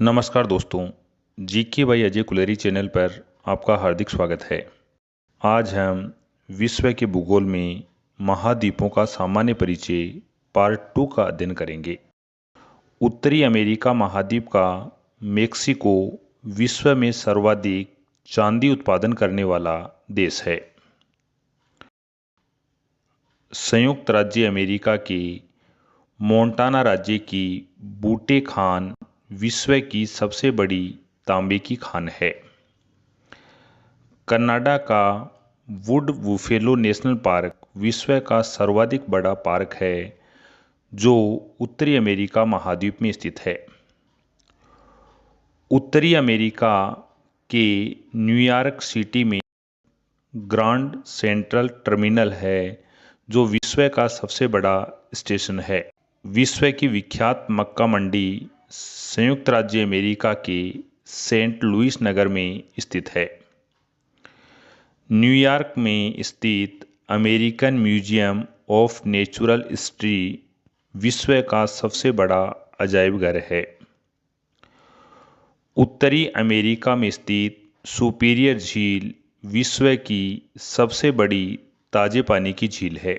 नमस्कार दोस्तों, GK by Ajay Kuleri channel पर आपका हार्दिक स्वागत है। आज हम विश्व के भूगोल में महाद्वीपों का सामान्य परिचय पार्ट 2 का अध्ययन करेंगे। उत्तरी अमेरिका महाद्वीप का मेक्सिको विश्व में सर्वाधिक चांदी उत्पादन करने वाला देश है। संयुक्त राज्य अमेरिका के मोंटाना राज्य की बूटे खान विश्व की सबसे बड़ी तांबे की खान है। कनाडा का वुड बुफेलो नेशनल पार्क विश्व का सर्वाधिक बड़ा पार्क है जो उत्तरी अमेरिका महाद्वीप में स्थित है। उत्तरी अमेरिका के न्यूयॉर्क सिटी में ग्रांड सेंट्रल टर्मिनल है जो विश्व का सबसे बड़ा स्टेशन है। विश्व की विख्यात मक्का मंडी संयुक्त राज्य अमेरिका के सेंट लुइस नगर में स्थित है। न्यूयॉर्क में स्थित American museum of natural history विश्व का सबसे बड़ा अजायब घर है। उत्तरी अमेरिका में स्थित सुपीरियर झील विश्व की सबसे बड़ी ताजे पानी की झील है।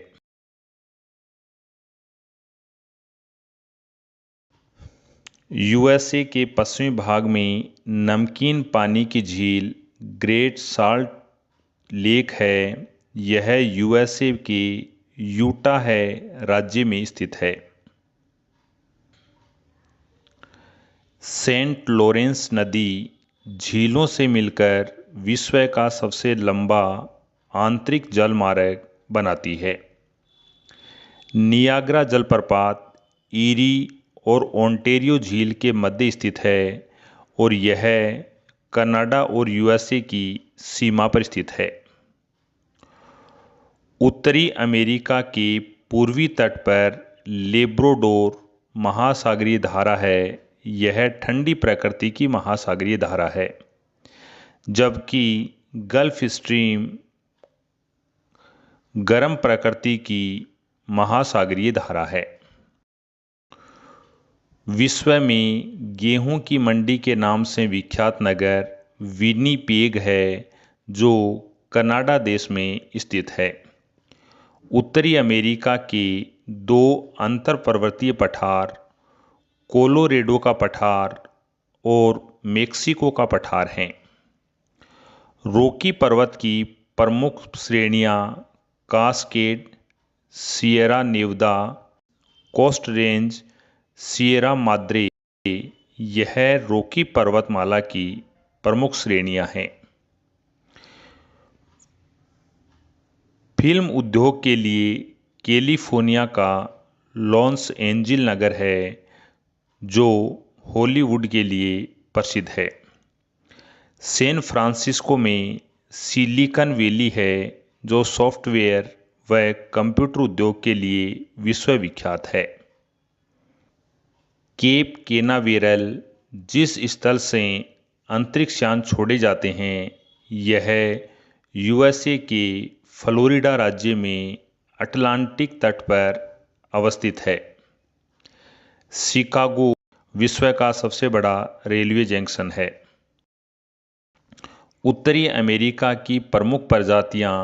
यूएसए के पश्चिमी भाग में नमकीन पानी की झील ग्रेट साल्ट लेक है। यह यूएसए के यूटा राज्य में स्थित है। सेंट लॉरेंस नदी झीलों से मिलकर विश्व का सबसे लंबा आंतरिक जल मार्ग बनाती है। नियाग्रा जलप्रपात ईरी और ओंटारियो झील के मध्य स्थित है और यह कनाडा और यूएसए की सीमा पर स्थित है। उत्तरी अमेरिका के पूर्वी तट पर लेब्राडोर महासागरीय धारा है। यह ठंडी प्रकृति की महासागरीय धारा है, जबकि गल्फ स्ट्रीम गर्म प्रकृति की महासागरीय धारा है। विश्व में गेहूं की मंडी के नाम से विख्यात नगर विनिपेग है जो कनाडा देश में स्थित है। उत्तरी अमेरिका के दो अंतर पर्वतीय पठार कोलोरेडो का पठार और मेक्सिको का पठार हैं। रॉकी पर्वत की प्रमुख श्रेणियां Cascade, Sierra Nevada, coast range, Sierra Madre यह रॉकी पर्वतमाला की प्रमुख श्रेणियां हैं। फिल्म उद्योग के लिए कैलिफोर्निया का लॉस एंजिल नगर है जो हॉलीवुड के लिए प्रसिद्ध है। सैन फ्रांसिस्को में सिलिकॉन वैली है जो सॉफ्टवेयर व कंप्यूटर उद्योग के लिए विश्वविख्यात है। केप केनावेरल जिस स्थल से अंतरिक्ष यान छोड़े जाते हैं यह यूएसए के फ्लोरिडा राज्य में अटलांटिक तट पर अवस्थित है। शिकागो विश्व का सबसे बड़ा रेलवे जंक्शन है। उत्तरी अमेरिका की प्रमुख प्रजातियां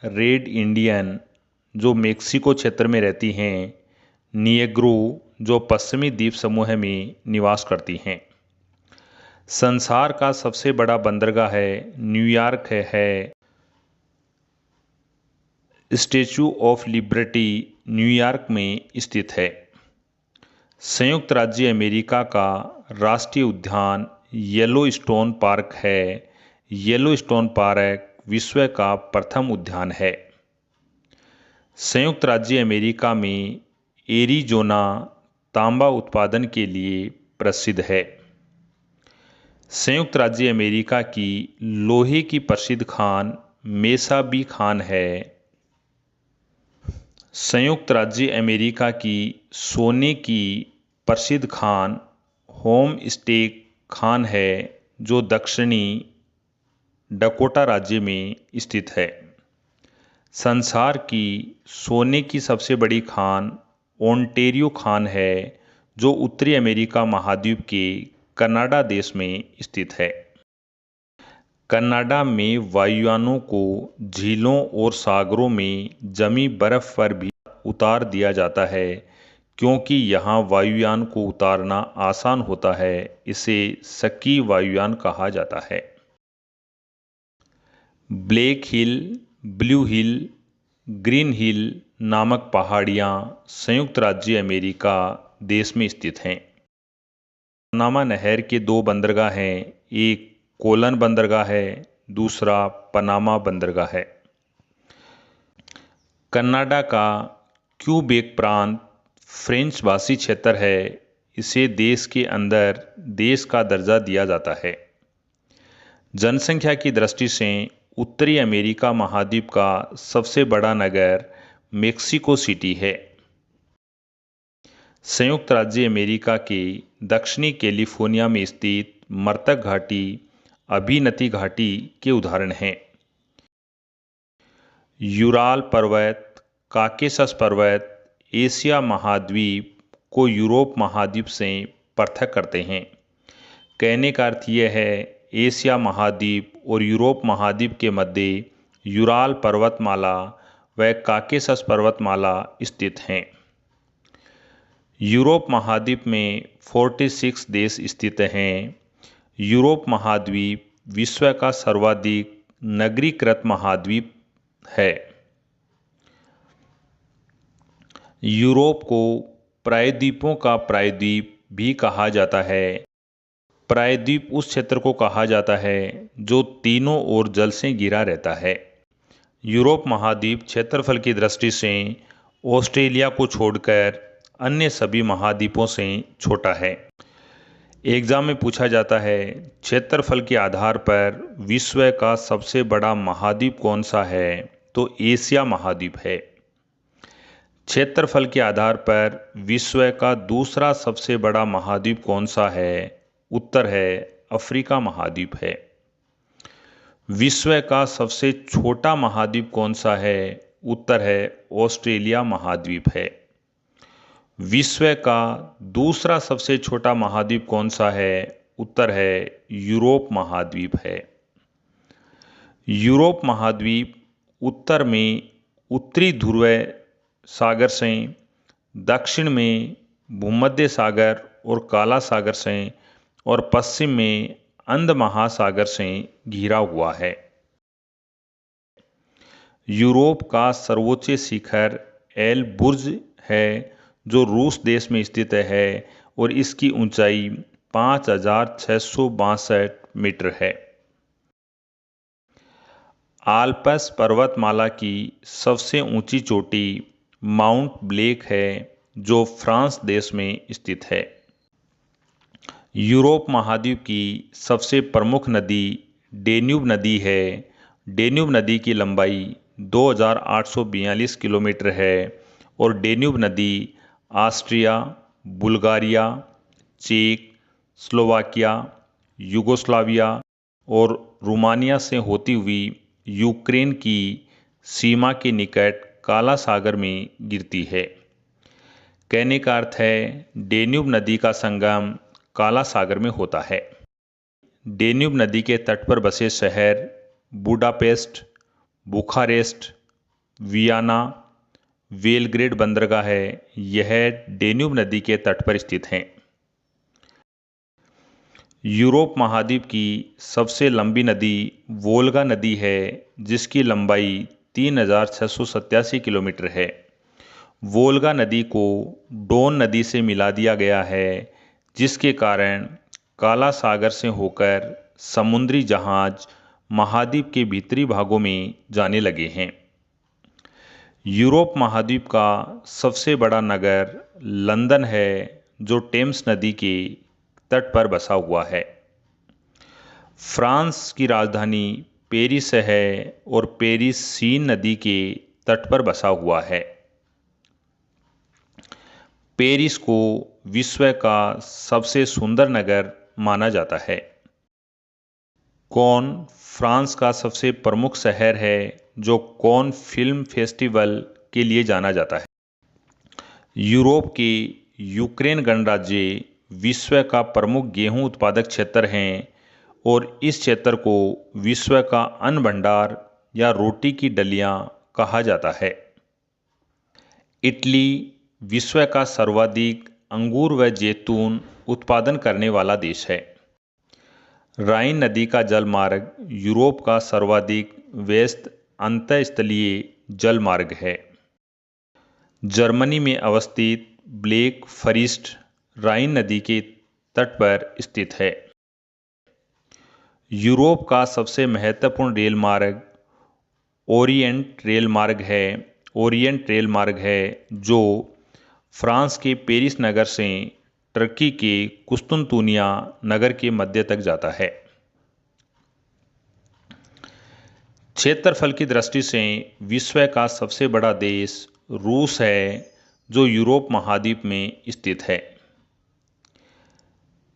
रेड इंडियन जो मेक्सिको क्षेत्र में रहती हैं, निएग्रो जो पश्चिमी द्वीप समूह में निवास करती हैं। संसार का सबसे बड़ा बंदरगाह न्यूयॉर्क है। स्टैच्यू ऑफ लिबर्टी न्यूयॉर्क में स्थित है। संयुक्त राज्य अमेरिका का राष्ट्रीय उद्यान येलोस्टोन पार्क है। येलोस्टोन पार्क विश्व का प्रथम उद्यान है। संयुक्त राज्य अमेरिका में एरिज़ोना तांबा उत्पादन के लिए प्रसिद्ध है। संयुक्त राज्य अमेरिका की लोहे की प्रसिद्ध खान मेसा बी खान है। संयुक्त राज्य अमेरिका की सोने की प्रसिद्ध खान होम स्टेक खान है जो दक्षिणी डकोटा राज्य में स्थित है। संसार की सोने की सबसे बड़ी खान ओंटारियो खान है जो उत्तरी अमेरिका महाद्वीप के कनाडा देश में स्थित है। कनाडा में वायुयानों को झीलों और सागरों में जमी बर्फ पर भी उतार दिया जाता है। क्योंकि यहाँ वायुयान को उतारना आसान होता है, इसे स्की वायुयान कहा जाता है। ब्लैक हिल, ब्लू हिल, ग्रीन हिल नामक पहाड़ियाँ संयुक्त राज्य अमेरिका देश में स्थित हैं। पनामा नहर के 2 बंदरगाह हैं, एक कोलन बंदरगाह है, दूसरा पनामा बंदरगाह है। कनाडा का क्यूबेक प्रांत फ्रेंच भाषी क्षेत्र है। इसे देश के अंदर देश का दर्जा दिया जाता है। जनसंख्या की दृष्टि से उत्तरी अमेरिका महाद्वीप का सबसे बड़ा नगर मेक्सिको सिटी है। संयुक्त राज्य अमेरिका के दक्षिणी कैलिफोर्निया में स्थित मर्तक घाटी अभिनति घाटी के उदाहरण हैं। यूराल पर्वत, काकेशस पर्वत एशिया महाद्वीप को यूरोप महाद्वीप से पृथक करते हैं। कहने का अर्थ यह है, एशिया महाद्वीप और यूरोप महाद्वीप के मध्य यूराल पर्वतमाला व काकेशस पर्वतमाला स्थित हैं। यूरोप महाद्वीप में 46 देश स्थित हैं। यूरोप महाद्वीप विश्व का सर्वाधिक नगरीकृत महाद्वीप है। यूरोप को प्रायद्वीपों का प्रायद्वीप भी कहा जाता है। प्रायद्वीप उस क्षेत्र को कहा जाता है जो तीनों ओर जल से घिरा रहता है। यूरोप महाद्वीप क्षेत्रफल की दृष्टि से ऑस्ट्रेलिया को छोड़कर अन्य सभी महाद्वीपों से छोटा है। एग्जाम में पूछा जाता है, क्षेत्रफल के आधार पर विश्व का सबसे बड़ा महाद्वीप कौन सा है, तो एशिया महाद्वीप है। क्षेत्रफल के आधार पर विश्व का दूसरा सबसे बड़ा महाद्वीप कौन सा है, उत्तर है अफ्रीका महाद्वीप है। विश्व का सबसे छोटा महाद्वीप कौन सा है, उत्तर है ऑस्ट्रेलिया महाद्वीप है। विश्व का दूसरा सबसे छोटा महाद्वीप कौन सा है, उत्तर है यूरोप महाद्वीप है। यूरोप महाद्वीप उत्तर में उत्तरी ध्रुव सागर से, दक्षिण में भूमध्य सागर और काला सागर से और पश्चिम में अंध महासागर से घिरा हुआ है। यूरोप का सर्वोच्च शिखर एलबुर्ज है, जो रूस देश में स्थित है और इसकी ऊंचाई 5662 मीटर है। आल्प्स पर्वतमाला की सबसे ऊंची चोटी माउंट ब्लैक है, जो फ्रांस देश में स्थित है। यूरोप महाद्वीप की सबसे प्रमुख नदी डेन्यूब नदी है। डेन्यूब नदी की लंबाई 2842 किलोमीटर है और डेन्यूब नदी ऑस्ट्रिया, बुल्गारिया, चेक, स्लोवाकिया, युगोस्लाविया और रोमानिया से होती हुई यूक्रेन की सीमा के निकट काला सागर में गिरती है। कहने का अर्थ है, डेन्यूब नदी का संगम काला सागर में होता है। डेन्यूब नदी के तट पर बसे शहर बुडापेस्ट, बुखारेस्ट, वियना, बेलग्रेड बंदरगाह है। यह डेन्यूब नदी के तट पर स्थित हैं। यूरोप महाद्वीप की सबसे लंबी नदी वोल्गा नदी है, जिसकी लंबाई 3687 किलोमीटर है। वोल्गा नदी को डोन नदी से मिला दिया गया है, जिसके कारण काला सागर से होकर समुद्री जहाज महाद्वीप के भीतरी भागों में जाने लगे हैं। यूरोप महाद्वीप का सबसे बड़ा नगर लंदन है, जो टेम्स नदी के तट पर बसा हुआ है। फ्रांस की राजधानी पेरिस है और पेरिस सीन नदी के तट पर बसा हुआ है। पेरिस को विश्व का सबसे सुंदर नगर माना जाता है। कौन फ्रांस का सबसे प्रमुख शहर है, जो कौन फिल्म फेस्टिवल के लिए जाना जाता है। यूरोप के यूक्रेन गणराज्य विश्व का प्रमुख गेहूं उत्पादक क्षेत्र हैं और इस क्षेत्र को विश्व का अन्न भंडार या रोटी की डलियां कहा जाता है। इटली विश्व का सर्वाधिक अंगूर व जैतून उत्पादन करने वाला देश है। राइन नदी का जलमार्ग यूरोप का सर्वाधिक व्यस्त अंतःस्थलीय जलमार्ग है। जर्मनी में अवस्थित ब्लैक फॉरेस्ट राइन नदी के तट पर स्थित है। यूरोप का सबसे महत्वपूर्ण रेल मार्ग ओरिएंट रेल मार्ग है जो फ्रांस के पेरिस नगर से टर्की के कुस्तुनतुनिया नगर के मध्य तक जाता है। क्षेत्रफल की दृष्टि से विश्व का सबसे बड़ा देश रूस है जो यूरोप महाद्वीप में स्थित है।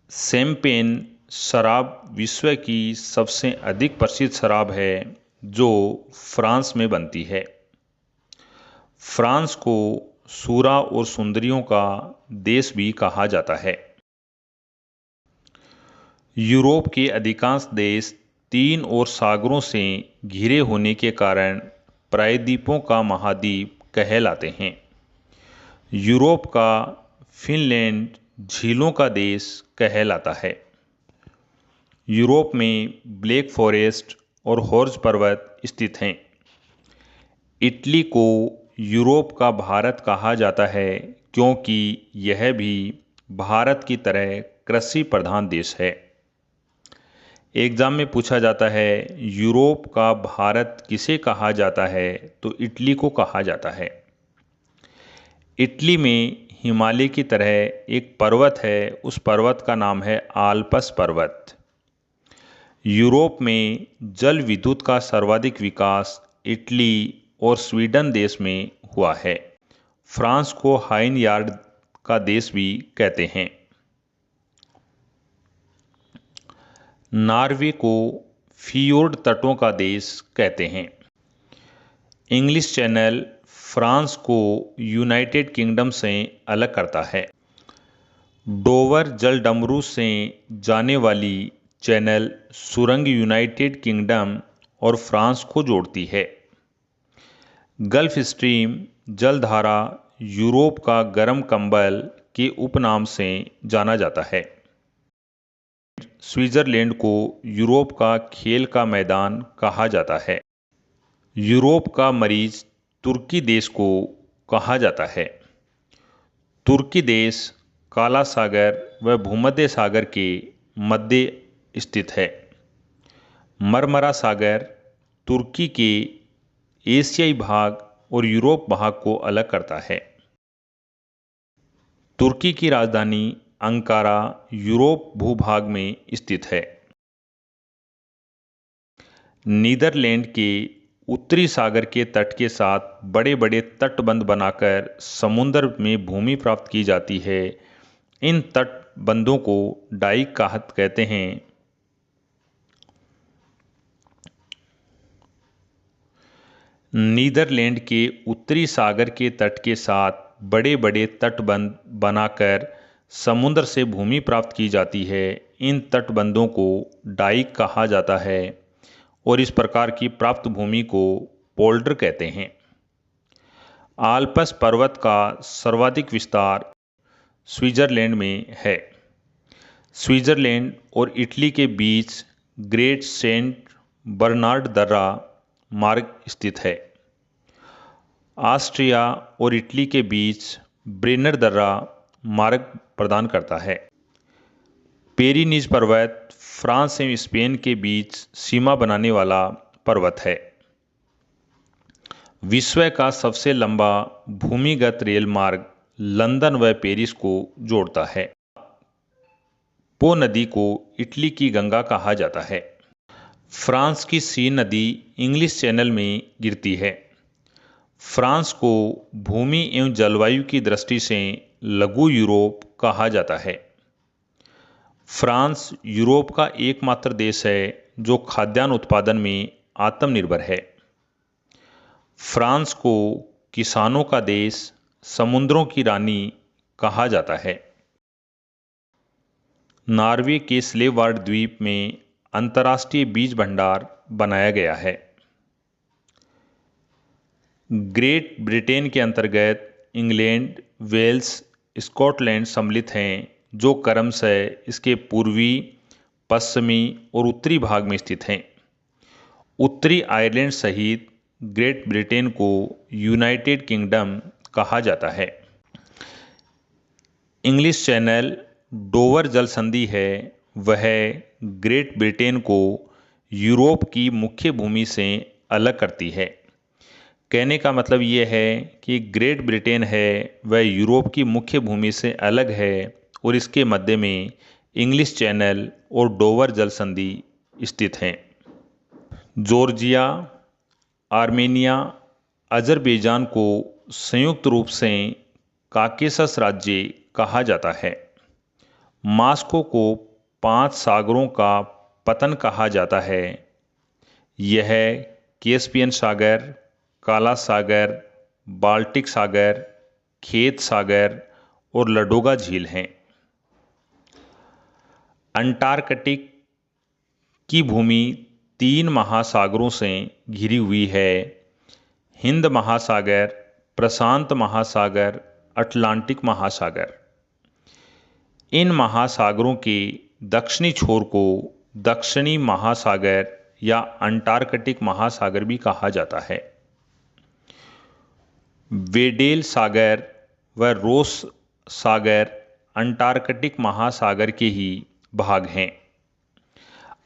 शैंपेन शराब विश्व की सबसे अधिक प्रसिद्ध शराब है जो फ्रांस में बनती है। फ्रांस को सूरा और सुंदरियों का देश भी कहा जाता है। यूरोप के अधिकांश देश तीन और सागरों से घिरे होने के कारण प्रायद्वीपों का महाद्वीप कहलाते हैं। यूरोप का फिनलैंड झीलों का देश कहलाता है। यूरोप में ब्लैक फॉरेस्ट और हॉर्ज पर्वत स्थित हैं। इटली को यूरोप का भारत कहा जाता है क्योंकि यह भी भारत की तरह कृषि प्रधान देश है। एग्जाम में पूछा जाता है यूरोप का भारत किसे कहा जाता है, तो इटली को कहा जाता है। इटली में हिमालय की तरह एक पर्वत है, उस पर्वत का नाम है आल्प्स पर्वत। यूरोप में जल विद्युत का सर्वाधिक विकास इटली और स्वीडन देश में हुआ है। फ्रांस को हाइन यार्ड का देश भी कहते हैं। नॉर्वे को फियोर्ड तटों का देश कहते हैं। इंग्लिश चैनल फ्रांस को यूनाइटेड किंगडम से अलग करता है। डोवर जलडमरू से जाने वाली चैनल सुरंग यूनाइटेड किंगडम और फ्रांस को जोड़ती है। गल्फ स्ट्रीम जलधारा यूरोप का गर्म कंबल के उपनाम से जाना जाता है। स्विट्जरलैंड को यूरोप का खेल का मैदान कहा जाता है। यूरोप का मरीज तुर्की देश को कहा जाता है। तुर्की देश काला सागर व भूमध्य सागर के मध्य स्थित है। मरमरा सागर तुर्की के एशियाई भाग और यूरोप भाग को अलग करता है। तुर्की की राजधानी अंकारा यूरोप भूभाग में स्थित है। नीदरलैंड के उत्तरी सागर के तट के साथ बड़े बड़े तटबंध बनाकर समुद्र में भूमि प्राप्त की जाती है। इन तटबंधों को डाइक कहते हैं। नीदरलैंड के उत्तरी सागर के तट के साथ बड़े बड़े तटबंध बनाकर समुद्र से भूमि प्राप्त की जाती है। इन तटबंधों को डाइक कहा जाता है और इस प्रकार की प्राप्त भूमि को पोल्डर कहते हैं। आल्प्स पर्वत का सर्वाधिक विस्तार स्विट्जरलैंड में है। स्विट्जरलैंड और इटली के बीच ग्रेट सेंट बर्नार्ड दर्रा मार्ग स्थित है। ऑस्ट्रिया और इटली के बीच ब्रेनर दर्रा मार्ग प्रदान करता है। पेरिनीज पर्वत फ्रांस एवं स्पेन के बीच सीमा बनाने वाला पर्वत है। विश्व का सबसे लंबा भूमिगत रेल मार्ग लंदन व पेरिस को जोड़ता है। पो नदी को इटली की गंगा कहा जाता है। फ्रांस की सीन नदी इंग्लिश चैनल में गिरती है। फ्रांस को भूमि एवं जलवायु की दृष्टि से लघु यूरोप कहा जाता है। फ्रांस यूरोप का एकमात्र देश है जो खाद्यान्न उत्पादन में आत्मनिर्भर है। फ्रांस को किसानों का देश, समुद्रों की रानी कहा जाता है। नॉर्वे के स्लेवार्ड द्वीप में अंतर्राष्ट्रीय बीज भंडार बनाया गया है। ग्रेट ब्रिटेन के अंतर्गत इंग्लैंड, वेल्स, स्कॉटलैंड सम्मिलित हैं, जो क्रमशः इसके पूर्वी, पश्चिमी और उत्तरी भाग में स्थित हैं। उत्तरी आयरलैंड सहित ग्रेट ब्रिटेन को यूनाइटेड किंगडम कहा जाता है। इंग्लिश चैनल डोवर जल संधि है, वह ग्रेट ब्रिटेन को यूरोप की मुख्य भूमि से अलग करती है। कहने का मतलब ये है कि ग्रेट ब्रिटेन है वह यूरोप की मुख्य भूमि से अलग है और इसके मध्य में इंग्लिश चैनल और डोवर जल संधि स्थित हैं। जॉर्जिया, आर्मेनिया, अजरबैजान को संयुक्त रूप से काकेशस राज्य कहा जाता है। मॉस्को को 5 सागरों का पतन कहा जाता है। यह कैस्पियन सागर, काला सागर, बाल्टिक सागर, खेत सागर और लडोगा झील हैं। अंटार्कटिक की भूमि 3 महासागरों से घिरी हुई है, हिंद महासागर, प्रशांत महासागर, अटलांटिक महासागर। इन महासागरों के दक्षिणी छोर को दक्षिणी महासागर या अंटार्कटिक महासागर भी कहा जाता है। वेडेल सागर व रोस सागर अंटार्कटिक महासागर के ही भाग हैं।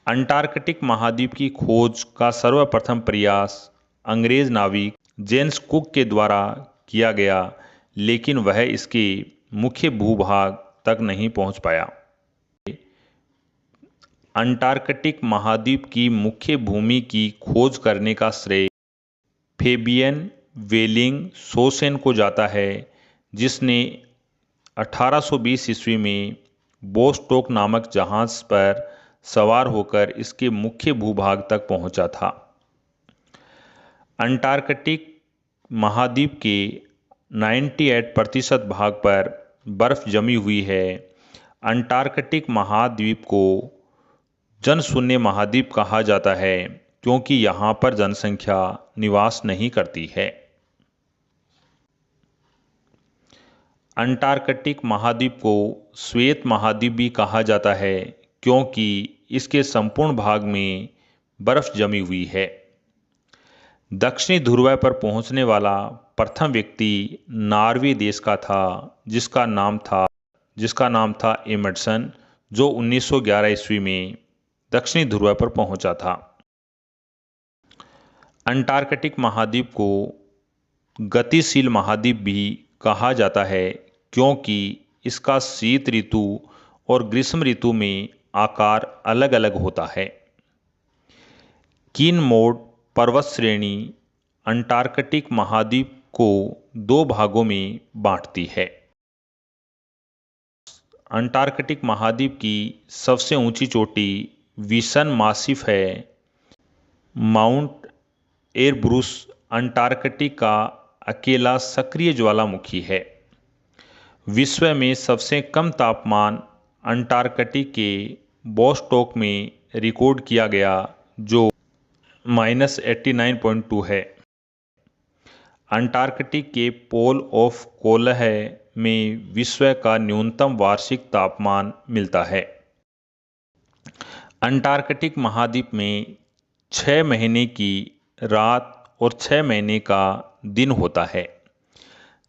अंटार्कटिक महाद्वीप की खोज का सर्वप्रथम प्रयास अंग्रेज नाविक जेम्स कुक के द्वारा किया गया, लेकिन वह इसके मुख्य भूभाग तक नहीं पहुंच पाया। अंटार्कटिक महाद्वीप की मुख्य भूमि की खोज करने का श्रेय फेबियन वेलिंग सोसेन को जाता है, जिसने 1820 ईस्वी में बोस्टोक नामक जहाज पर सवार होकर इसके मुख्य भूभाग तक पहुंचा था। अंटार्कटिक महाद्वीप के 98% भाग पर बर्फ जमी हुई है। अंटार्कटिक महाद्वीप को जनशून्य महाद्वीप कहा जाता है, क्योंकि यहाँ पर जनसंख्या निवास नहीं करती है। अंटार्कटिक महाद्वीप को श्वेत महाद्वीप भी कहा जाता है, क्योंकि इसके संपूर्ण भाग में बर्फ जमी हुई है। दक्षिणी ध्रुव पर पहुंचने वाला प्रथम व्यक्ति नॉर्वे देश का था, जिसका नाम था एमंडसन, जो 1911 ईस्वी में दक्षिणी ध्रुव पर पहुंचा था। अंटार्कटिक महाद्वीप को गतिशील महाद्वीप भी कहा जाता है, क्योंकि इसका शीत ऋतु और ग्रीष्म ऋतु में आकार अलग अलग होता है। किनमोड पर्वत श्रेणी अंटार्कटिक महाद्वीप को 2 भागों में बांटती है। अंटार्कटिक महाद्वीप की सबसे ऊंची चोटी विसन मासिफ है। माउंट एरब्रुस अंटार्कटिक का अकेला सक्रिय ज्वालामुखी है। विश्व में सबसे कम तापमान अंटार्कटिक के बोस्टोक में रिकॉर्ड किया गया, जो -89.2 है। अंटार्कटिक के पोल ऑफ कोल्ह में विश्व का न्यूनतम वार्षिक तापमान मिलता है। अंटार्कटिक महाद्वीप में 6 महीने की रात और 6 महीने का दिन होता है।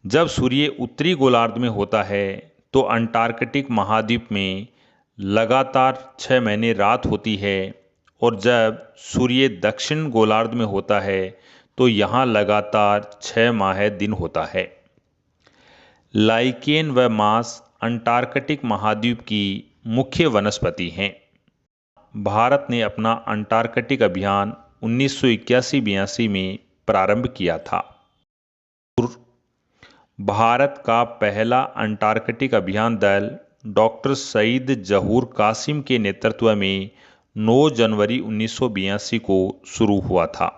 जब सूर्य उत्तरी गोलार्ध में होता है तो अंटार्कटिक महाद्वीप में लगातार 6 महीने रात होती है, और जब सूर्य दक्षिण गोलार्ध में होता है तो यहाँ लगातार 6 माह दिन होता है। लाइकेन व मास अंटार्कटिक महाद्वीप की मुख्य वनस्पति हैं। भारत ने अपना अंटार्कटिक अभियान 1981-82 में प्रारंभ किया था। भारत का पहला अंटार्कटिक अभियान दल डॉक्टर सईद जहूर कासिम के नेतृत्व में 9 जनवरी 1982 को शुरू हुआ था।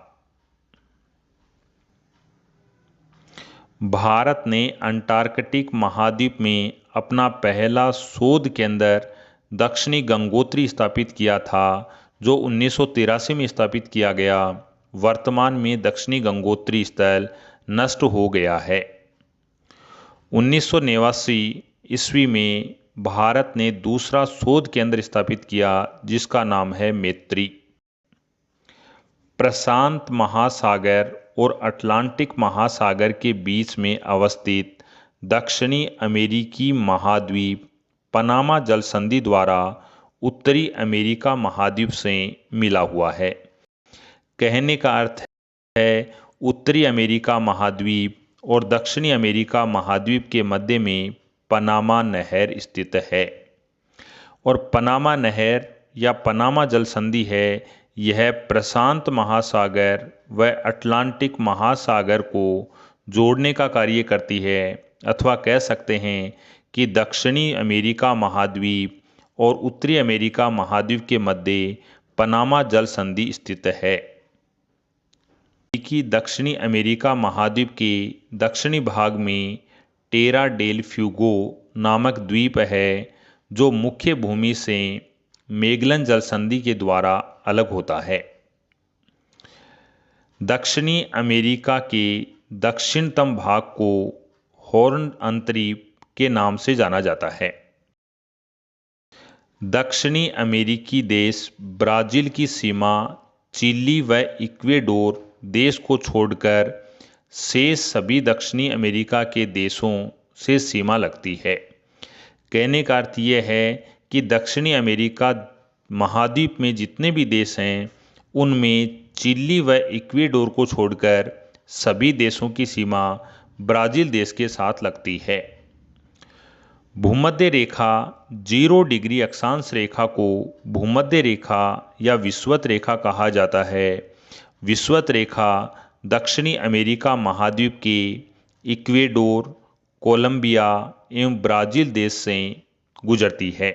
भारत ने अंटार्कटिक महाद्वीप में अपना पहला शोध केंद्र दक्षिणी गंगोत्री स्थापित किया था, जो 1983 में स्थापित किया गया। वर्तमान में दक्षिणी गंगोत्री स्थल नष्ट हो गया है। 1989 ईस्वी में भारत ने दूसरा शोध केंद्र स्थापित किया, जिसका नाम है मैत्री। प्रशांत महासागर और अटलांटिक महासागर के बीच में अवस्थित दक्षिणी अमेरिकी महाद्वीप पनामा जल संधि द्वारा उत्तरी अमेरिका महाद्वीप से मिला हुआ है। कहने का अर्थ है उत्तरी अमेरिका महाद्वीप और दक्षिणी अमेरिका महाद्वीप के मध्य में पनामा नहर स्थित है, और पनामा नहर या पनामा जल संधि है, यह प्रशांत महासागर व अटलांटिक महासागर को जोड़ने का कार्य करती है, अथवा कह सकते हैं कि दक्षिणी अमेरिका महाद्वीप और उत्तरी अमेरिका महाद्वीप के मध्य पनामा जल संधि स्थित है। कि दक्षिणी अमेरिका महाद्वीप के दक्षिणी भाग में टेरा डेल फ्यूगो नामक द्वीप है, जो मुख्य भूमि से मैगलन जल संधि के द्वारा अलग होता है। दक्षिणी अमेरिका के दक्षिणतम भाग को हॉर्न अंतरीप के नाम से जाना जाता है। दक्षिणी अमेरिकी देश ब्राजील की सीमा चिली व इक्वेडोर देश को छोड़कर शेष सभी दक्षिणी अमेरिका के देशों से सीमा लगती है। कहने का अर्थ यह है कि दक्षिणी अमेरिका महाद्वीप में जितने भी देश हैं, उनमें चिली व इक्वेडोर को छोड़कर सभी देशों की सीमा ब्राजील देश के साथ लगती है। भूमध्य रेखा 0 डिग्री अक्षांश रेखा को भूमध्य रेखा या विषुवत रेखा कहा जाता है। विषुवत रेखा दक्षिणी अमेरिका महाद्वीप के इक्वेडोर, कोलंबिया एवं ब्राजील देश से गुजरती है।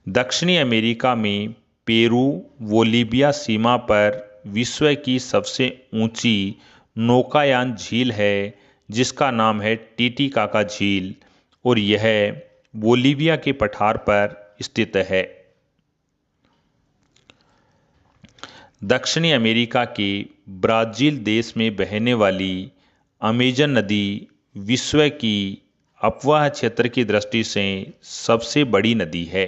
दक्षिणी अमेरिका में पेरू बोलीविया सीमा पर विश्व की सबसे ऊंची नौकायान झील है, जिसका नाम है टीटीकाका झील, और यह बोलीविया के पठार पर स्थित है। दक्षिणी अमेरिका के ब्राजील देश में बहने वाली अमेजन नदी विश्व की अपवाह क्षेत्र की दृष्टि से सबसे बड़ी नदी है,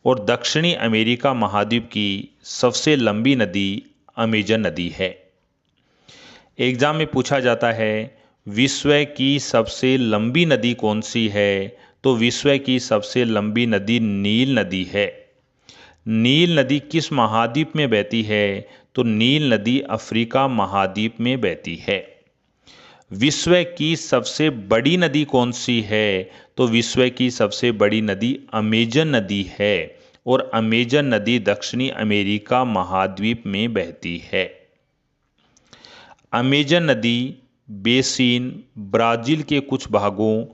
और दक्षिणी अमेरिका महाद्वीप की सबसे लंबी नदी अमेजन नदी है। एग्जाम में पूछा जाता है विश्व की सबसे लंबी नदी कौन सी है, तो विश्व की सबसे लंबी नदी नील नदी है। नील नदी किस महाद्वीप में बहती है, तो नील नदी अफ्रीका महाद्वीप में बहती है। विश्व की सबसे बड़ी नदी कौन सी है, तो विश्व की सबसे बड़ी नदी अमेजन नदी है, और अमेजन नदी दक्षिणी अमेरिका महाद्वीप में बहती है। अमेजन नदी बेसिन ब्राजील के कुछ भागों,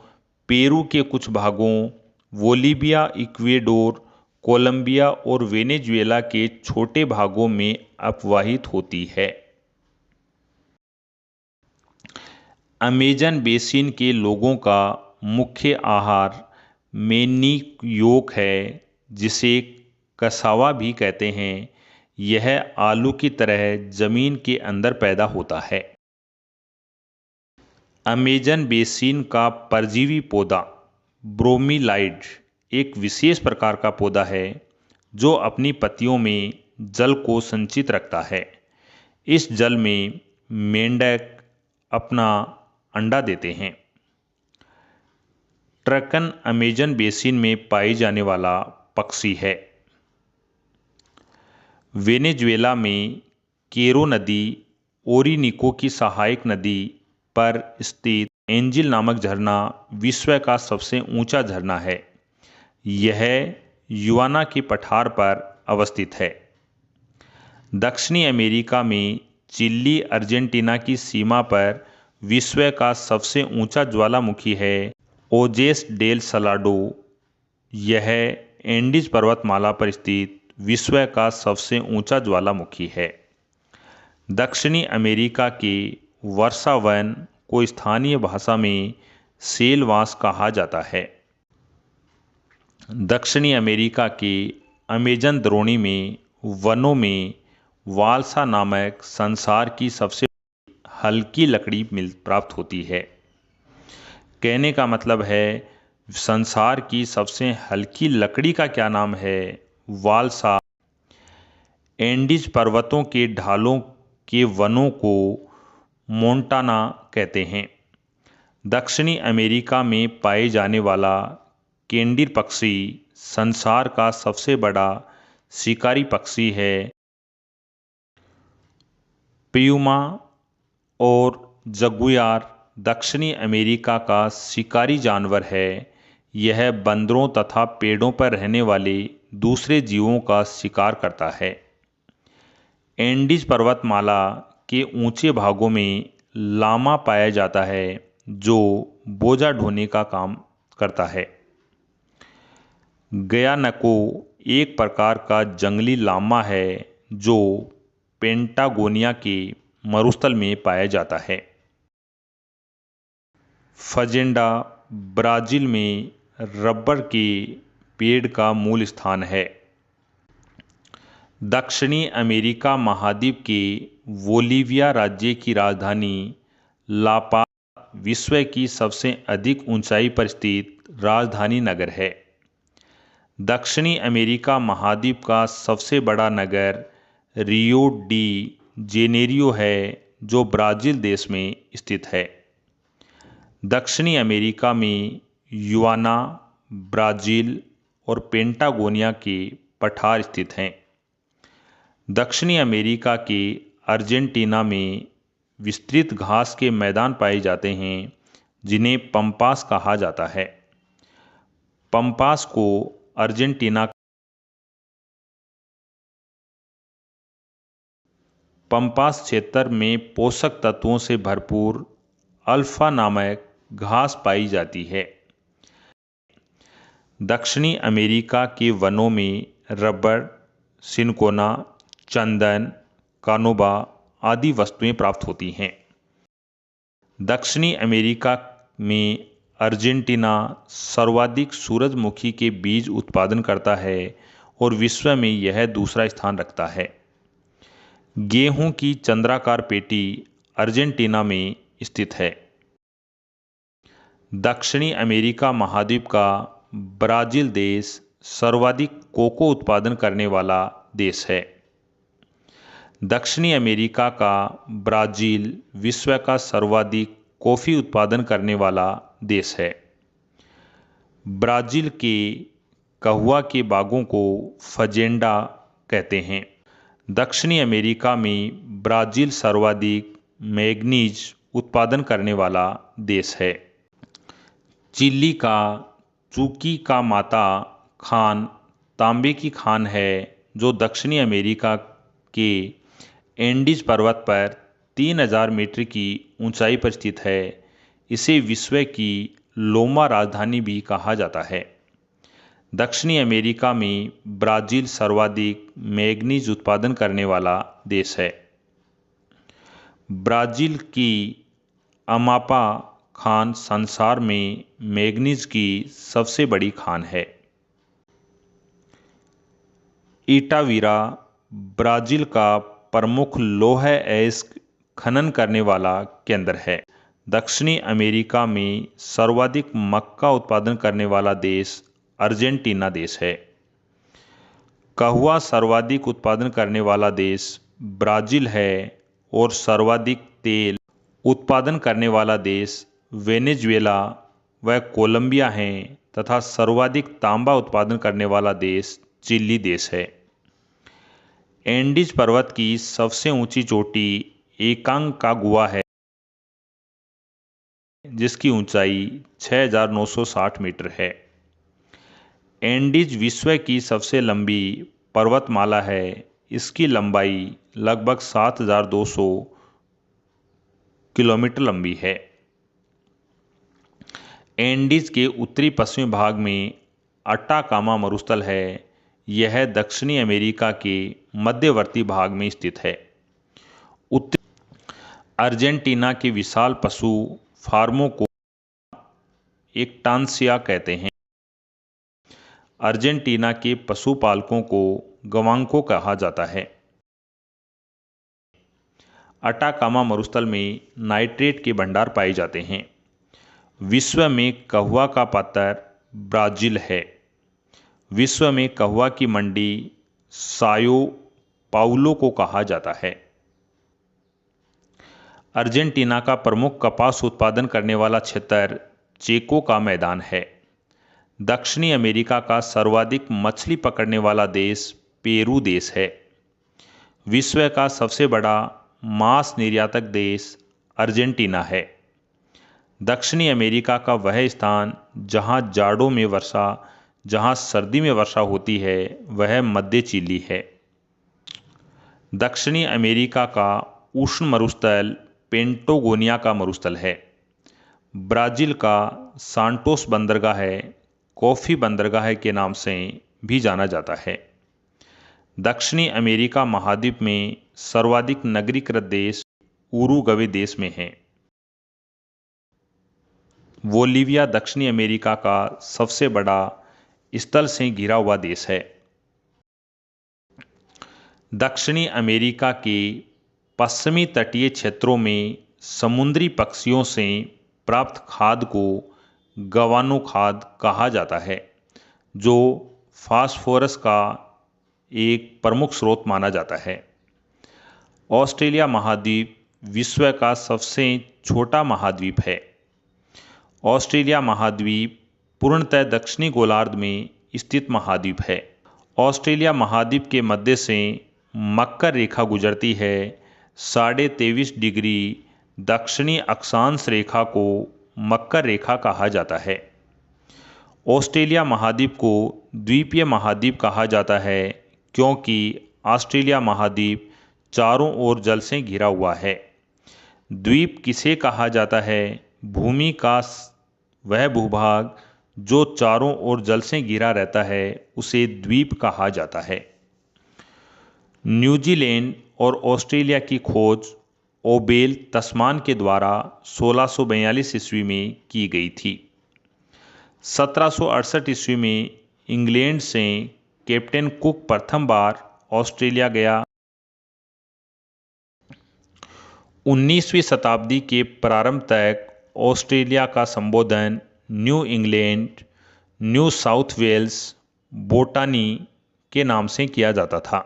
पेरू के कुछ भागों, बोलीविया, इक्वेडोर, कोलंबिया और वेनेजुएला के छोटे भागों में अपवाहित होती है। अमेजन बेसिन के लोगों का मुख्य आहार मैनीयोक है, जिसे कसावा भी कहते हैं। यह आलू की तरह जमीन के अंदर पैदा होता है। अमेजन बेसिन का परजीवी पौधा ब्रोमीलाइड एक विशेष प्रकार का पौधा है, जो अपनी पत्तियों में जल को संचित रखता है। इस जल में मेंढक अपना अंडा देते हैं। ट्रकन अमेजन बेसिन में पाई जाने वाला पक्षी है। वेनेजुएला में केरो नदी ओरिनिको की सहायक नदी पर स्थित एंजिल नामक झरना विश्व का सबसे ऊंचा झरना है। यह युवाना के पठार पर अवस्थित है। दक्षिणी अमेरिका में चिली अर्जेंटीना की सीमा पर विश्व का सबसे ऊंचा ज्वालामुखी है ओजेस डेल सलाडो। यह एंडीज पर्वतमाला पर स्थित विश्व का सबसे ऊंचा ज्वालामुखी है। दक्षिणी अमेरिका के वर्षा वन को स्थानीय भाषा में सेलवास कहा जाता है। दक्षिणी अमेरिका के अमेजन द्रोणी में वनों में वालसा नामक संसार की सबसे हल्की लकड़ी प्राप्त होती है। कहने का मतलब है संसार की सबसे हल्की लकड़ी का क्या नाम है? वालसा। एंडीज पर्वतों के ढालों के वनों को मोंटाना कहते हैं। दक्षिणी अमेरिका में पाए जाने वाला केंडिर पक्षी संसार का सबसे बड़ा शिकारी पक्षी है। प्यूमा और जगुआर दक्षिणी अमेरिका का शिकारी जानवर है। यह बंदरों तथा पेड़ों पर रहने वाले दूसरे जीवों का शिकार करता है। एंडीज पर्वतमाला के ऊंचे भागों में लामा पाया जाता है जो बोझा ढोने का काम करता है। गयानको एक प्रकार का जंगली लामा है जो पेंटागोनिया के मरुस्थल में पाया जाता है। फजेंडा ब्राज़ील में रबर के पेड़ का मूल स्थान है। दक्षिणी अमेरिका महाद्वीप के बोलिविया राज्य की राजधानी ला पाज विश्व की सबसे अधिक ऊंचाई पर स्थित राजधानी नगर है। दक्षिणी अमेरिका महाद्वीप का सबसे बड़ा नगर रियो डी जेनेरियो है जो ब्राज़ील देश में स्थित है। दक्षिणी अमेरिका में युआना, ब्राज़ील और पेंटागोनिया के पठार स्थित हैं। दक्षिणी अमेरिका के अर्जेंटीना में विस्तृत घास के मैदान पाए जाते हैं जिन्हें पंपास कहा जाता है। पंपास को अर्जेंटीना पंपास क्षेत्र में पोषक तत्वों से भरपूर अल्फा नामक घास पाई जाती है। दक्षिणी अमेरिका के वनों में रबर, सिनकोना, चंदन, कानोबा आदि वस्तुएं प्राप्त होती हैं। दक्षिणी अमेरिका में अर्जेंटीना सर्वाधिक सूरजमुखी के बीज उत्पादन करता है और विश्व में यह दूसरा स्थान रखता है। गेहूं की चंद्राकार पेटी अर्जेंटीना में स्थित है। दक्षिणी अमेरिका महाद्वीप का ब्राज़ील देश सर्वाधिक कोको उत्पादन करने वाला देश है। दक्षिणी अमेरिका का ब्राज़ील विश्व का सर्वाधिक कॉफ़ी उत्पादन करने वाला देश है। ब्राज़ील के कहवा के बागों को फजेंडा कहते हैं। दक्षिणी अमेरिका में ब्राज़ील सर्वाधिक मैंगनीज उत्पादन करने वाला देश है। चिली का चुकी का माता खान तांबे की खान है जो दक्षिणी अमेरिका के एंडीज पर्वत पर 3000 मीटर की ऊंचाई पर स्थित है। इसे विश्व की लोमा राजधानी भी कहा जाता है। दक्षिणी अमेरिका में ब्राज़ील सर्वाधिक मैंगनीज उत्पादन करने वाला देश है। ब्राज़ील की अमापा खान संसार में मैंगनीज की सबसे बड़ी खान है। इटावीरा ब्राज़ील का प्रमुख लौह अयस्क खनन करने वाला केंद्र है। दक्षिणी अमेरिका में सर्वाधिक मक्का उत्पादन करने वाला देश अर्जेंटीना देश है। कहवा सर्वाधिक उत्पादन करने वाला देश ब्राज़ील है और सर्वाधिक तेल उत्पादन करने वाला देश वेनेजुएला व कोलंबिया हैं तथा सर्वाधिक तांबा उत्पादन करने वाला देश चिली देश है। एंडीज पर्वत की सबसे ऊंची चोटी एकांकागुआ है जिसकी ऊंचाई 6960 मीटर है। एंडीज विश्व की सबसे लंबी पर्वतमाला है। इसकी लंबाई लगभग 7200 किलोमीटर लंबी है। एंडीज के उत्तरी पश्चिमी भाग में अटाकामा मरुस्थल है। यह दक्षिणी अमेरिका के मध्यवर्ती भाग में स्थित है। अर्जेंटीना के विशाल पशु फार्मों को एक्टांसिया कहते हैं। अर्जेंटीना के पशुपालकों को गवांको कहा जाता है। अटाकामा मरुस्थल में नाइट्रेट के भंडार पाए जाते हैं। विश्व में कहवा का पात्र ब्राजील है। विश्व में कहवा की मंडी सायो पाउलो को कहा जाता है। अर्जेंटीना का प्रमुख कपास उत्पादन करने वाला क्षेत्र चेको का मैदान है। दक्षिणी अमेरिका का सर्वाधिक मछली पकड़ने वाला देश पेरू देश है। विश्व का सबसे बड़ा मांस निर्यातक देश अर्जेंटीना है। दक्षिणी अमेरिका का वह स्थान जहां जाड़ों में वर्षा, जहां सर्दी में वर्षा होती है, वह मध्य चिली है। दक्षिणी अमेरिका का उष्ण मरुस्थल पेंटागोनिया का मरुस्थल है। ब्राजील का सांटोस बंदरगाह है कॉफी बंदरगाह के नाम से भी जाना जाता है। दक्षिणी अमेरिका महाद्वीप में सर्वाधिक नगरीकृत देश उरुग्वे देश में है। बोलीविया दक्षिणी अमेरिका का सबसे बड़ा स्थल से घिरा हुआ देश है। दक्षिणी अमेरिका के पश्चिमी तटीय क्षेत्रों में समुद्री पक्षियों से प्राप्त खाद को गवानो खाद कहा जाता है, जो फास्फोरस का एक प्रमुख स्रोत माना जाता है। ऑस्ट्रेलिया महाद्वीप विश्व का सबसे छोटा महाद्वीप है। ऑस्ट्रेलिया महाद्वीप पूर्णतः दक्षिणी गोलार्ध में स्थित महाद्वीप है। ऑस्ट्रेलिया महाद्वीप के मध्य से मकर रेखा गुजरती है। 23.5 डिग्री दक्षिणी अक्षांश रेखा को मकर रेखा कहा जाता है। ऑस्ट्रेलिया महाद्वीप को द्वीपीय महाद्वीप कहा जाता है क्योंकि ऑस्ट्रेलिया महाद्वीप चारों ओर जल से घिरा हुआ है। द्वीप किसे कहा जाता है? भूमि का वह भूभाग जो चारों ओर जल से घिरा रहता है उसे द्वीप कहा जाता है। न्यूजीलैंड और ऑस्ट्रेलिया की खोज ओबेल तस्मान के द्वारा 1642 ईस्वी में की गई थी। 1768 ईस्वी में इंग्लैंड से कैप्टन कुक प्रथम बार ऑस्ट्रेलिया गया। 19वीं शताब्दी के प्रारंभ तक ऑस्ट्रेलिया का संबोधन New England, New South Wales, Botany के नाम से किया जाता था।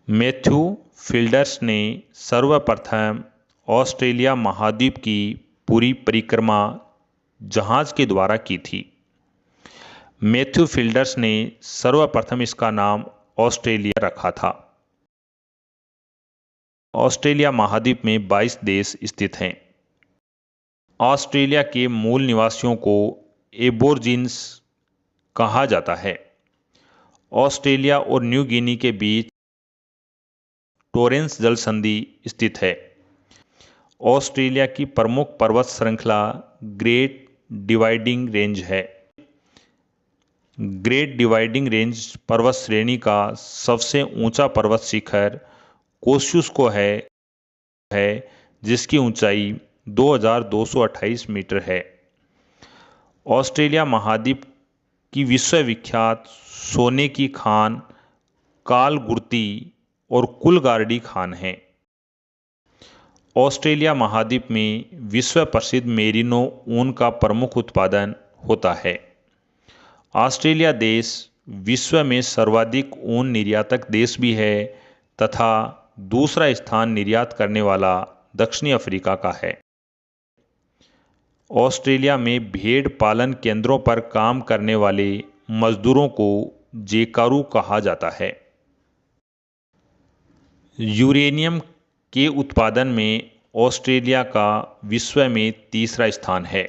मैथ्यू फिल्डर्स ने सर्वप्रथम ऑस्ट्रेलिया महाद्वीप की पूरी परिक्रमा जहाज के द्वारा की थी। मैथ्यू फिल्डर्स ने सर्वप्रथम इसका नाम ऑस्ट्रेलिया रखा था। ऑस्ट्रेलिया महाद्वीप में 22 देश स्थित हैं। ऑस्ट्रेलिया के मूल निवासियों को एबोर्जिन्स कहा जाता है। ऑस्ट्रेलिया और न्यू गिनी के बीच टोरेंस जल संधि स्थित है। ऑस्ट्रेलिया की प्रमुख पर्वत श्रृंखला ग्रेट डिवाइडिंग रेंज है। ग्रेट डिवाइडिंग रेंज पर्वत श्रेणी का सबसे ऊंचा पर्वत शिखर कोस्युस्को है जिसकी ऊंचाई 2228 मीटर है। ऑस्ट्रेलिया महाद्वीप की विश्वविख्यात सोने की खान कालगुर्ती और कुलगार्डी खान है। ऑस्ट्रेलिया महाद्वीप में विश्व प्रसिद्ध मेरिनो ऊन का प्रमुख उत्पादन होता है। ऑस्ट्रेलिया देश विश्व में सर्वाधिक ऊन निर्यातक देश भी है तथा दूसरा स्थान निर्यात करने वाला दक्षिणी अफ्रीका का है। ऑस्ट्रेलिया में भेड़ पालन केंद्रों पर काम करने वाले मजदूरों को जेकारू कहा जाता है। यूरेनियम के उत्पादन में ऑस्ट्रेलिया का विश्व में तीसरा स्थान है।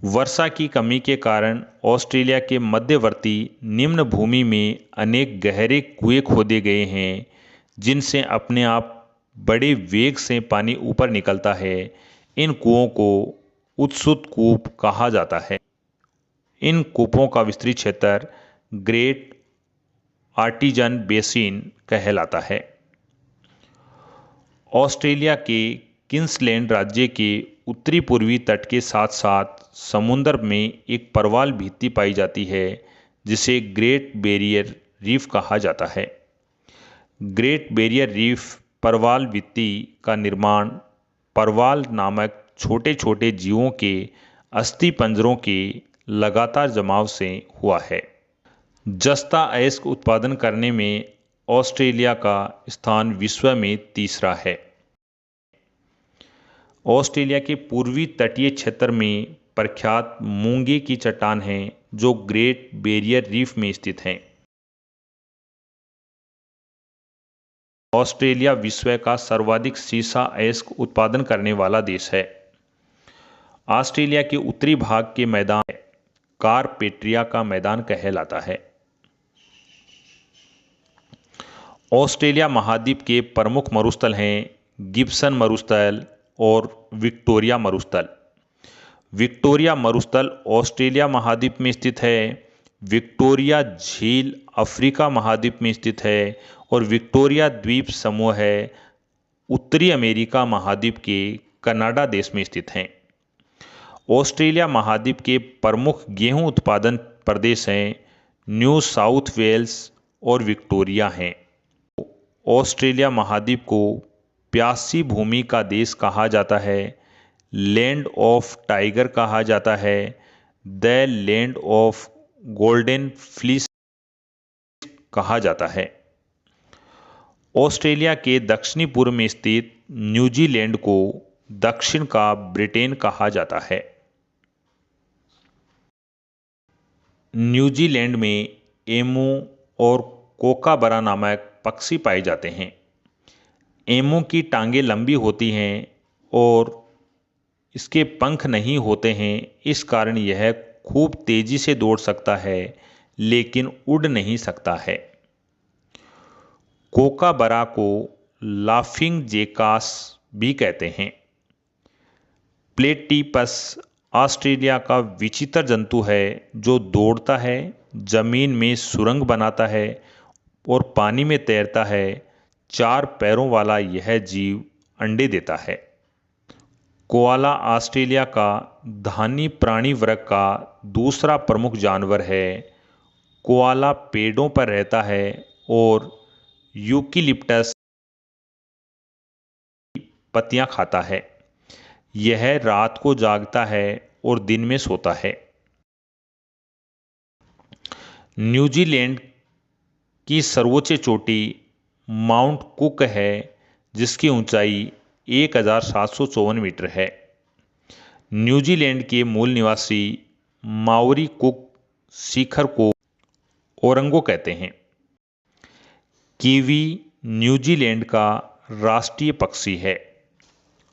वर्षा की कमी के कारण ऑस्ट्रेलिया के मध्यवर्ती निम्न भूमि में अनेक गहरे कुएं खोदे गए हैं जिनसे अपने आप बड़े वेग से पानी ऊपर निकलता है। इन कुओं को उत्सुत कूप कहा जाता है। इन कूपों का विस्तृत क्षेत्र ग्रेट आर्टिजन बेसिन कहलाता है। ऑस्ट्रेलिया के क्वींसलैंड राज्य के उत्तरी पूर्वी तट के साथ साथ समुद्र में एक परवाल भित्ति पाई जाती है जिसे ग्रेट बैरियर रीफ कहा जाता है। ग्रेट बैरियर रीफ परवाल भित्ति का निर्माण परवाल नामक छोटे छोटे जीवों के अस्थि पंजरों के लगातार जमाव से हुआ है। जस्ता अयस्क उत्पादन करने में ऑस्ट्रेलिया का स्थान विश्व में तीसरा है। ऑस्ट्रेलिया के पूर्वी तटीय क्षेत्र में प्रख्यात मूंगे की चट्टान है जो ग्रेट बैरियर रीफ में स्थित है। ऑस्ट्रेलिया विश्व का सर्वाधिक सीसा अयस्क उत्पादन करने वाला देश है। ऑस्ट्रेलिया के उत्तरी भाग के मैदान कारपेट्रिया का मैदान कहलाता है। ऑस्ट्रेलिया महाद्वीप के प्रमुख मरुस्थल हैं गिब्सन मरुस्थल और विक्टोरिया मरुस्थल। विक्टोरिया मरुस्थल ऑस्ट्रेलिया महाद्वीप में स्थित है। विक्टोरिया झील अफ्रीका महाद्वीप में स्थित है और विक्टोरिया द्वीप समूह है उत्तरी अमेरिका महाद्वीप के कनाडा देश में स्थित हैं। ऑस्ट्रेलिया महाद्वीप के प्रमुख गेहूं उत्पादन प्रदेश हैं न्यू साउथ वेल्स और विक्टोरिया हैं। ऑस्ट्रेलिया महाद्वीप को प्यासी भूमि का देश कहा जाता है, लैंड ऑफ टाइगर कहा जाता है, the land of golden fleece कहा जाता है। ऑस्ट्रेलिया के दक्षिणी पूर्व में स्थित न्यूजीलैंड को दक्षिण का ब्रिटेन कहा जाता है। न्यूजीलैंड में एमू और कोकाबरा नामक पक्षी पाए जाते हैं। एमू की टांगें लंबी होती हैं और इसके पंख नहीं होते हैं, इस कारण यह खूब तेजी से दौड़ सकता है लेकिन उड़ नहीं सकता है। कोकाबरा को लाफिंग जेकास भी कहते हैं। प्लेटिपस ऑस्ट्रेलिया का विचित्र जंतु है जो दौड़ता है, जमीन में सुरंग बनाता है और पानी में तैरता है। 4 पैरों वाला यह जीव अंडे देता है। कोआला ऑस्ट्रेलिया का धानी प्राणी वर्ग का दूसरा प्रमुख जानवर है। कोआला पेड़ों पर रहता है और यूकेलिप्टस पत्तियां खाता है। यह रात को जागता है और दिन में सोता है। न्यूजीलैंड की सर्वोच्च चोटी माउंट कुक है जिसकी ऊंचाई 1754 मीटर है। न्यूजीलैंड के मूल निवासी माओरी कुक शिखर को ओरंगो कहते हैं। कीवी न्यूजीलैंड का राष्ट्रीय पक्षी है।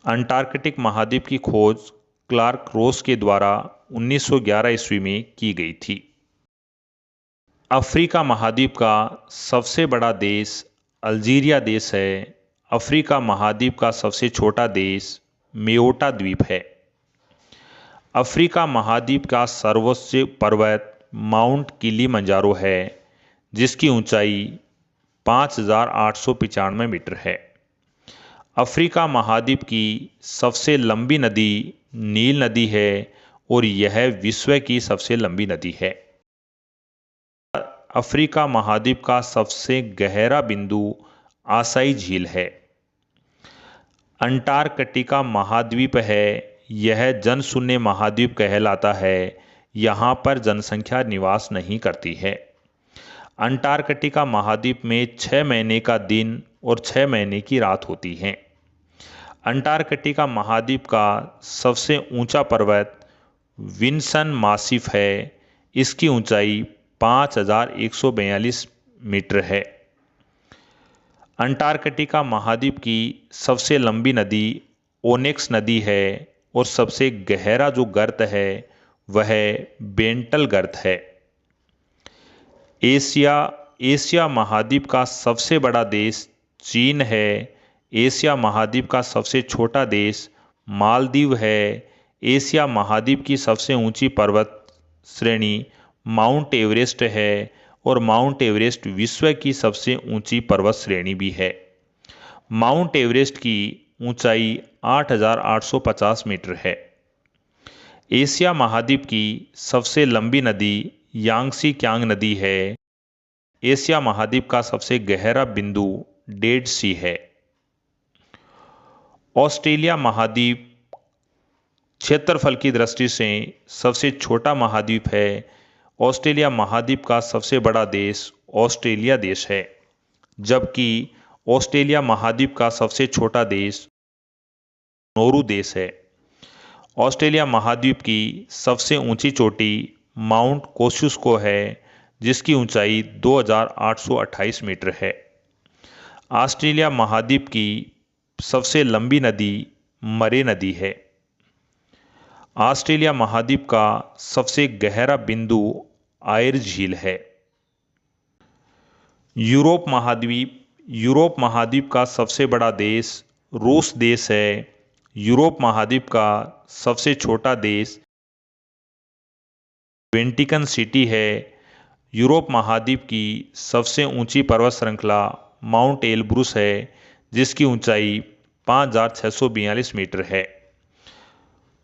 अंटार्कटिक महाद्वीप की खोज क्लार्क रोस के द्वारा 1911 ईस्वी में की गई थी। अफ्रीका महाद्वीप का सबसे बड़ा देश अल्जीरिया देश है। अफ्रीका महाद्वीप का सबसे छोटा देश मेओटा द्वीप है। अफ्रीका महाद्वीप का सर्वोच्च पर्वत माउंट किलिमंजारो है जिसकी ऊंचाई 5895 मीटर है। अफ्रीका महाद्वीप की सबसे लंबी नदी नील नदी है और यह विश्व की सबसे लंबी नदी है। अफ्रीका महाद्वीप का सबसे गहरा बिंदु आसाई झील है। अंटार्कटिका महाद्वीप है। यह जनशून्य महाद्वीप कहलाता है। यहाँ पर जनसंख्या निवास नहीं करती है। अंटार्कटिका महाद्वीप में 6 महीने का दिन और 6 महीने की रात होती है। अंटार्कटिका महाद्वीप का सबसे ऊंचा पर्वत विन्सन मासिफ है। इसकी ऊंचाई 5142 मीटर है। अंटार्कटिका महाद्वीप की सबसे लंबी नदी ओनेक्स नदी है और सबसे गहरा जो गर्त है वह बेंटल गर्त है। एशिया महाद्वीप का सबसे बड़ा देश चीन है। एशिया महाद्वीप का सबसे छोटा देश मालदीव है। एशिया महाद्वीप की सबसे ऊंची पर्वत श्रेणी माउंट एवरेस्ट है और माउंट एवरेस्ट विश्व की सबसे ऊंची पर्वत श्रेणी भी है। माउंट एवरेस्ट की ऊंचाई 8,850 मीटर है। एशिया महाद्वीप की सबसे लंबी नदी यांगसी क्यांग नदी है। एशिया महाद्वीप का सबसे गहरा बिंदु डेड सी है। ऑस्ट्रेलिया महाद्वीप क्षेत्रफल की दृष्टि से सबसे छोटा महाद्वीप है। ऑस्ट्रेलिया महाद्वीप का सबसे बड़ा देश ऑस्ट्रेलिया देश है, जबकि ऑस्ट्रेलिया महाद्वीप का सबसे छोटा देश नौरू देश है। ऑस्ट्रेलिया महाद्वीप की सबसे ऊंची चोटी माउंट कोशुस्को है, जिसकी ऊंचाई 2,828 मीटर है। ऑस्ट्रेलिया महाद्वीप की सबसे लंबी नदी मरे नदी है। ऑस्ट्रेलिया महाद्वीप का सबसे गहरा बिंदु आयर झील है। यूरोप महाद्वीप का सबसे बड़ा देश रूस देश है। यूरोप महाद्वीप का सबसे छोटा देश वेटिकन सिटी है। यूरोप महाद्वीप की सबसे ऊंची पर्वत श्रृंखला माउंट एलब्रूस है, जिसकी ऊंचाई 5,642 मीटर है।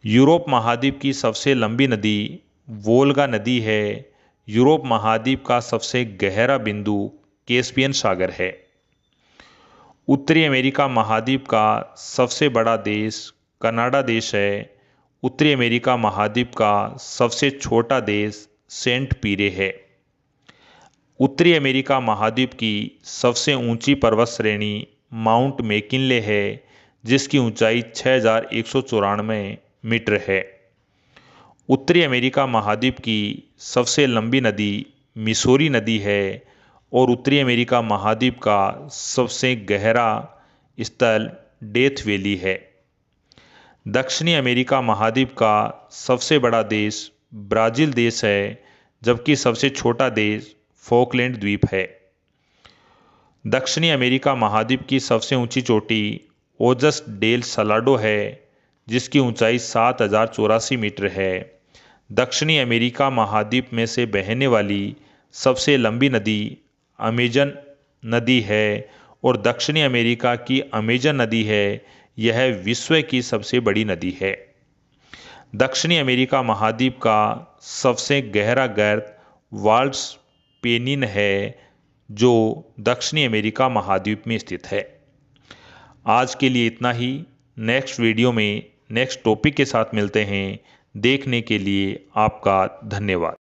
यूरोप महाद्वीप की सबसे लंबी नदी वोल्गा नदी है। यूरोप महाद्वीप का सबसे गहरा बिंदु कैस्पियन सागर है। उत्तरी अमेरिका महाद्वीप का सबसे बड़ा देश कनाडा देश है। उत्तरी अमेरिका महाद्वीप का सबसे छोटा देश सेंट पीरे है। उत्तरी अमेरिका महाद्वीप की सबसे ऊंची पर्वत श्रेणी माउंट मैकिनले है, जिसकी ऊंचाई 6,194 मीटर है। उत्तरी अमेरिका महाद्वीप की सबसे लंबी नदी मिसौरी नदी है और उत्तरी अमेरिका महाद्वीप का सबसे गहरा स्थल डेथ वैली है। दक्षिणी अमेरिका महाद्वीप का सबसे बड़ा देश ब्राज़ील देश है, जबकि सबसे छोटा देश फॉकलैंड द्वीप है। दक्षिणी अमेरिका महाद्वीप की सबसे ऊंची चोटी ओजस डेल सलाडो है, जिसकी ऊंचाई 7,084 मीटर है। दक्षिणी अमेरिका महाद्वीप में से बहने वाली सबसे लंबी नदी अमेजन नदी है और दक्षिणी अमेरिका की अमेजन नदी है। यह विश्व की सबसे बड़ी नदी है। दक्षिणी अमेरिका महाद्वीप का सबसे गहरा गर्त वाल्स पेनिन है, जो दक्षिणी अमेरिका महाद्वीप में स्थित है। आज के लिए इतना ही। नेक्स्ट वीडियो में नेक्स्ट टॉपिक के साथ मिलते हैं। देखने के लिए आपका धन्यवाद।